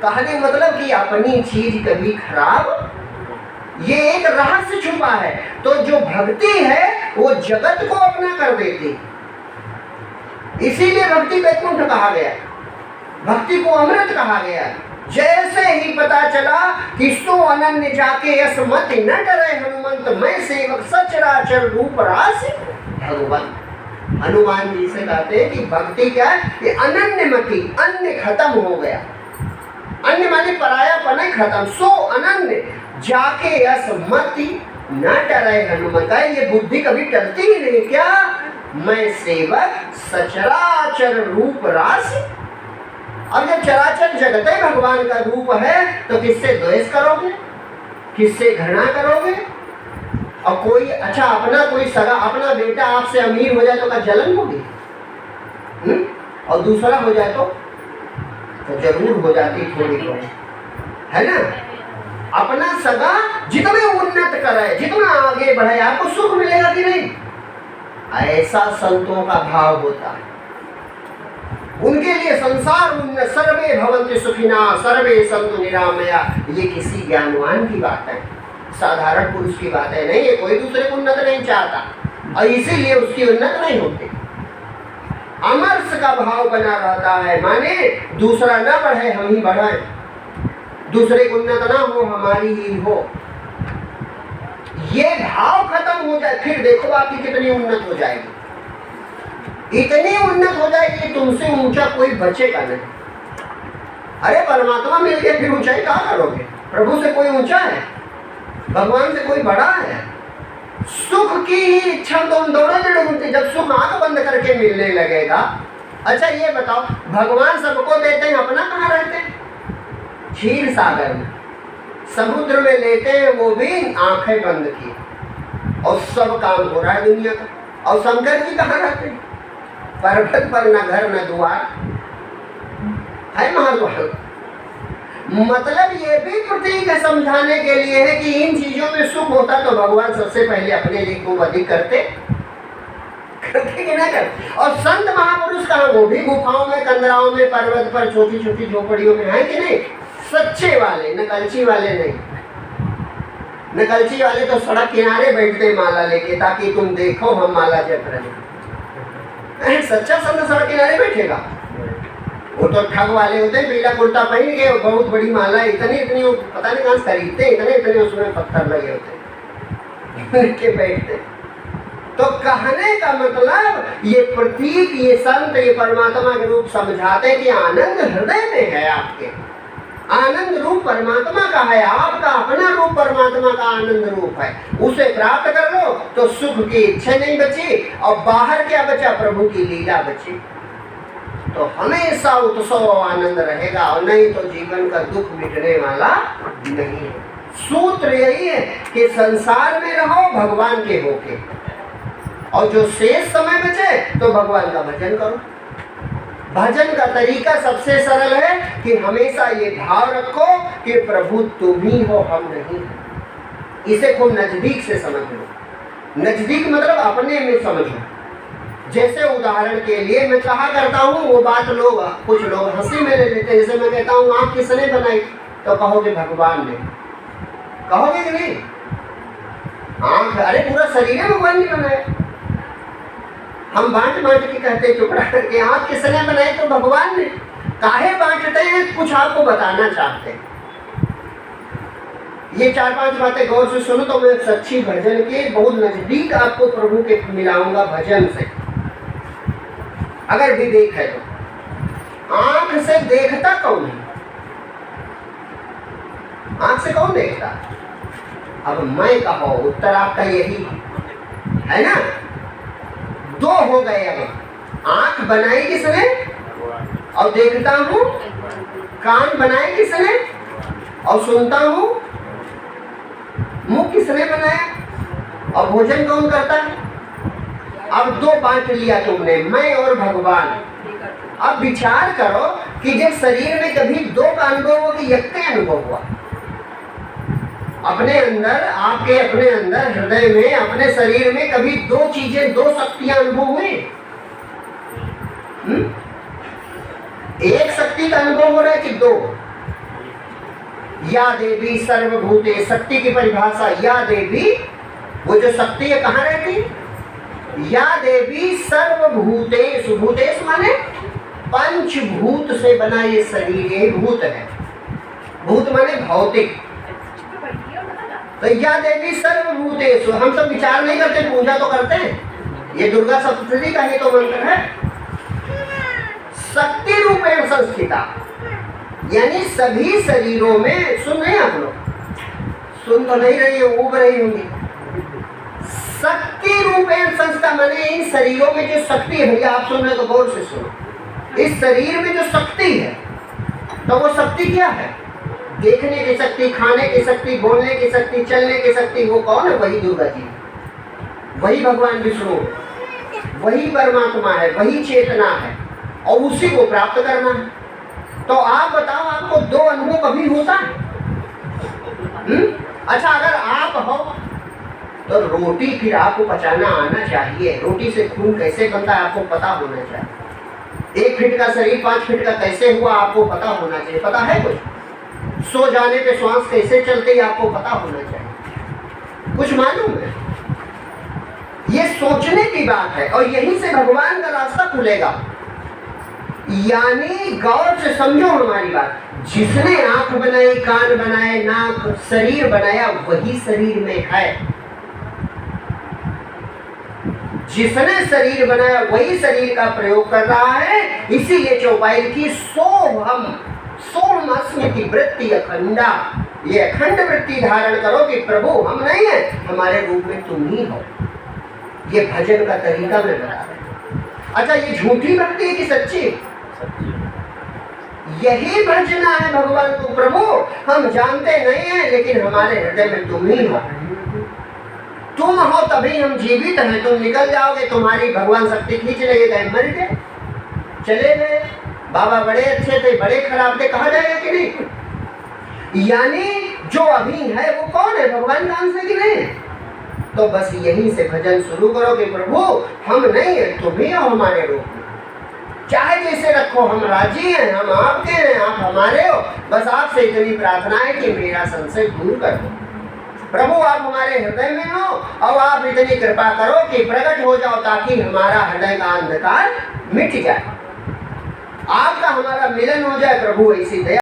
कहने मतलब कि अपनी चीज कभी खराब, ये एक रहस्य छुपा है। तो जो भक्ति है वो जगत को अपना कर देती, इसीलिए भक्ति वैकुंठ कहा गया, भक्ति को अमृत कहा गया। जैसे ही पता चला कि सो अनन्य जाके यस मत न डरे हनुमंत, मैं सेवक सचराचर रूप रास भगवान। हनुमान जी से कहते हैं कि भक्ति क्या है, ये अनन्य मति, अन्य खत्म हो गया, अन्य माने परायापन खत्म, सो अनन्य जाके यस मति न डरे हनुमंत। ये बुद्धि कभी टलती ही नहीं क्या, मैं सेवक सचराचर रूप रास। अब जब चराचर जगत ही भगवान का रूप है तो किससे द्वेष करोगे, किससे घृणा करोगे? और कोई अच्छा अपना कोई सगा अपना बेटा आपसे अमीर हो जाए तो क्या जलन होगी? और दूसरा हो जाए तो जरूर हो जाती थोड़ी थोड़ी, है ना। अपना सगा जितने उन्नत करे, जितना आगे बढ़े, आपको सुख मिलेगा कि नहीं? ऐसा संतों का भाव होता है। उनके लिए संसार उन्नत, सर्वे भवन्ति सुखिना सर्वे सन्तु निरामया। ये किसी ज्ञानवान की बात है, साधारण पुरुष की बात है नहीं। ये कोई दूसरे को उन्नत नहीं चाहता और इसीलिए उसकी उन्नत नहीं होती। अमर्ष का भाव बना रहता है, माने दूसरा न बढ़े हम ही बढ़े, दूसरे को उन्नत ना हो हमारी ही हो, ये भाव खत्म हो जाए, फिर देखो आपकी कितनी उन्नत हो जाएगी। इतनी उन्नत हो जाएगी कि तुमसे ऊंचा कोई बचेगा नहीं। अरे परमात्मा मिल गए फिर ऊंचाई कहाँ करोगे? प्रभु से कोई ऊंचा है, भगवान से कोई बड़ा है? सुख की ही इच्छा तो हम दोनों जड़ होती, जब सुख आंख बंद करके मिलने लगेगा। अच्छा ये बताओ, भगवान सबको देते हैं, अपना कहाँ रहते हैं? क्षीर सागर में, समुद्र में लेते हैं, वो भी आंखें बंद की, और सब काम हो रहा है दुनिया का। और शंकर जी कहाँ रहते हैं? पर्वत पर, न घर न द्वार है महाद्वार। मतलब ये भी प्रतीक है समझाने के लिए है कि इन चीजों में सुख होता तो भगवान सबसे पहले अपने लिए को अधिक करते कि ना करते। और संत महापुरुष कहाँ? वो भी गुफाओं में, कंदराओं में, पर्वत पर, छोटी छोटी झोपड़ियों में है कि नहीं? सच्चे वाले, नकलची वाले नहीं। नकलची वाले तो सड़क किनारे बैठते माला लेके ताकि तुम देखो हम माला जप रहे। सच्चा संत सड़क किनारे बैठेगा? वो तो ठग वाले होते हैं, पीला कुर्ता पहन के बहुत बड़ी माला, इतनी इतनी पता नहीं कहाँ से खरीदते, इतने इतने उसमें पत्थर लगे होते के बैठते। तो कहने का मतलब ये प्रतीक, ये संत, ये परमात्मा के रूप समझाते कि आनंद हृदय में है आपके। आनंद रूप परमात्मा का है, आपका अपना रूप परमात्मा का आनंद रूप है। उसे प्राप्त कर लो तो सुख की इच्छा नहीं बची, और बाहर क्या बचा? प्रभु की लीला बची। तो हमेशा उत्सव आनंद रहेगा, और नहीं तो जीवन का दुख मिटने वाला नहीं है। सूत्र यही है कि संसार में रहो भगवान के होके, और जो शेष समय बचे तो भगवान का भजन करो। भजन का तरीका सबसे सरल है कि हमेशा ये भाव रखो कि प्रभु तुम ही हो, हम नहीं। इसे खूब नजदीक से समझ लो। नजदीक मतलब अपने में समझो। जैसे उदाहरण के लिए मैं कहा करता हूँ, वो बात लोग, कुछ लोग हंसी में ले लेते हैं। जैसे मैं कहता हूँ आँख किसने बनाई, तो कहोगे भगवान ने। कहोगे कि नहीं? आँख, अरे पूरा शरीर है भगवान ने बनाया। हम बांट बांट के कहते टुकड़ा करके, आँख किसने बनाई? तो भगवान ने। काहे बांटते हैं? कुछ आपको बताना चाहते हैं। ये 4-5 बातें गौर से सुनो तो मैं सच्ची भजन के बहुत नजदीक आपको प्रभु के मिलाऊंगा भजन से। अगर विवेक है तो आंख से देखता कौन है? आंख से कौन देखता? अब मैं कहो उत्तर आपका यही है ना। दो हो गए। अब आंख बनाई किसने और देखता हूं, कान बनाए किसने और सुनता हूं, मुंह किसने बनाया और भोजन कौन करता है? अब दो बांट लिया तुमने, मैं और भगवान। अब विचार करो कि जब शरीर में कभी दो का अनुभव हो कि एक का अनुभव हुआ अपने अंदर, आपके अपने अंदर हृदय में, अपने शरीर में कभी दो चीजें, दो शक्तियां अनुभव हुई? एक शक्ति का अनुभव हो रहा है कि दो? या देवी सर्वभूते, शक्ति की परिभाषा या देवी, वो जो शक्ति है कहाँ रहती है? या देवी सर्वभूतेषु, भूतेषु माने पंचभूत से बना ये शरीर, ये भूत है। भूत माने भौतिक। तो या देवी सर्वभूतेषु, हम सब विचार नहीं करते, पूजा तो करते हैं। ये दुर्गा सप्तशती का ही तो मंत्र है। शक्ति रूपेण संस्थिता, यानी सभी शरीरों में, सुन रहे हैं आप लोग? सुन तो नहीं रही है, उब रही होंगी। शक्ति रूपेण संस्था माने इन शरीरों में जो शक्ति है, भैया आप सुन रहे तो गौर से सुनो। इस शरीर में जो शक्ति है, तो वो शक्ति क्या है? देखने की शक्ति, खाने की शक्ति, बोलने की शक्ति, चलने की शक्ति। वो कौन है? वही दुर्गा जी, वही भगवान विष्णु, वही परमात्मा है, वही चेतना है, और उसी को प्राप्त करना है। तो आप बताओ, आपको दो अनुभव कभी होता है? अच्छा, अगर आप हो तो रोटी फिर आपको पचाना आना चाहिए। रोटी से खून कैसे बनता है आपको पता होना चाहिए। 1 फीट का शरीर 5 फीट का कैसे हुआ आपको पता होना चाहिए। पता है कुछ? सो जाने पे श्वास कैसे चलते ही आपको पता होना चाहिए। कुछ मालूम है? ये सोचने की बात है, और यहीं से भगवान का रास्ता खुलेगा। यानी गौर से समझो हमारी बात। जिसने आंख बनाई, कान बनाए, नाक, शरीर बनाया, वही शरीर में है। जिसने शरीर बनाया वही शरीर का प्रयोग कर रहा है। इसीलिए चौपाई की सोहम, सोम स्मृति वृत्ति अखंडा, ये अखंड वृत्ति धारण करो कि प्रभु हम नहीं है, हमारे रूप में तुम ही हो। ये भजन का तरीका मैं बता रहा। अच्छा, ये झूठी भक्ति है कि सच्ची? यही भजना है भगवान को। प्रभु हम जानते नहीं है, लेकिन हमारे हृदय में तुम ही हो। तुम हो तभी हम जीवित हैं। तुम निकल जाओगे, तुम्हारी भगवान शक्ति खींच लेगी, मर गए, चले गए। बाबा बड़े अच्छे थे, बड़े खराब थे, कहा जाएगा कि नहीं? यानी जो अभी है वो कौन है? भगवान का अंश है कि नहीं? तो बस यहीं से भजन शुरू करो कि प्रभु हम नहीं है, तुम ही हो हमारे रूप में। चाहे जैसे रखो, हम राजी हैं, हम आपके हैं, आप हमारे हो। बस आपसे इतनी प्रार्थना है कि मेरा संशय दूर कर दो। प्रभु आप हमारे हृदय में हो, और आप इतनी कृपा करो कि प्रकट हो जाओ, ताकि हमारा हृदय का अंधकार मिट जाए, आपका हमारा मिलन हो जाए। प्रभु ऐसी दया